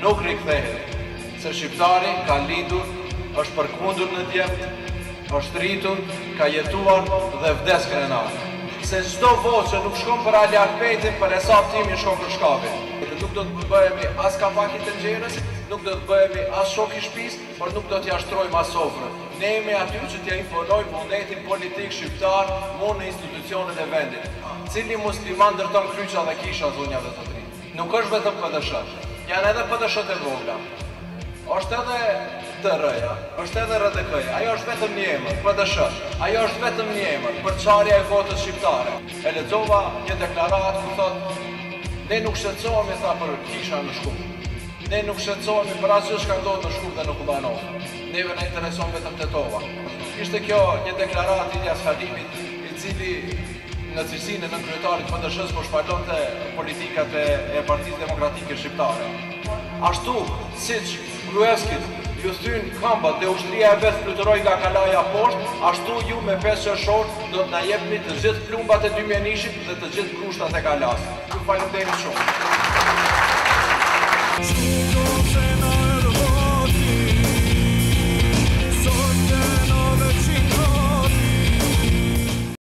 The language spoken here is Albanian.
nuk rikthehet, se shqiptari ka lindur, është përkundur në djemt, është rritur, ka jetuar dhe vdes krenar. Se çdo votë që nuk shkon për Ali Akpetin, për Esap Timin shkon për shkapin. Nuk do të bëhemi as kapakit të nxjerrës, nuk do të bëhemi as shok i shtëpisë, por nuk do t'ja shtrojmë as sofrën. Ne jemi aty që t'ja imponojmë vullnetin politik shqiptar mund në institucionet e vendit. Cili musliman ndërton kryqa dhe kisha zonjave të tri. Nuk është vetëm PDSH, janë edhe PDSH të vogla. Është edhe TR-ja, është edhe RDK-ja, ajo është vetëm një emër, PDSH, ajo është vetëm një emër, përçarja e votës shqiptare. E lexova një deklaratë ku thotë, ne nuk shqetësohemi sa për kisha në Shkup. Ne nuk shqetësohemi për asgjë që ka ndodhur në Shkup dhe në Kubanov. Neve na intereson vetëm Tetova. Ishte kjo një deklaratë Ilyas Halimit, i cili në cilësinë e nënkryetarit PDSH-s po shpallonte politikat e Partisë Demokratike Shqiptare. Ashtu siç Gruevskit ju thyn kambat dhe ushtria e vet fluturoi nga kalaja poshtë, ashtu ju me 5 qershor do të na jepni të gjithë plumbat e Dymjanishit dhe të gjithë krushtat e kalas. Ju falenderoj shumë.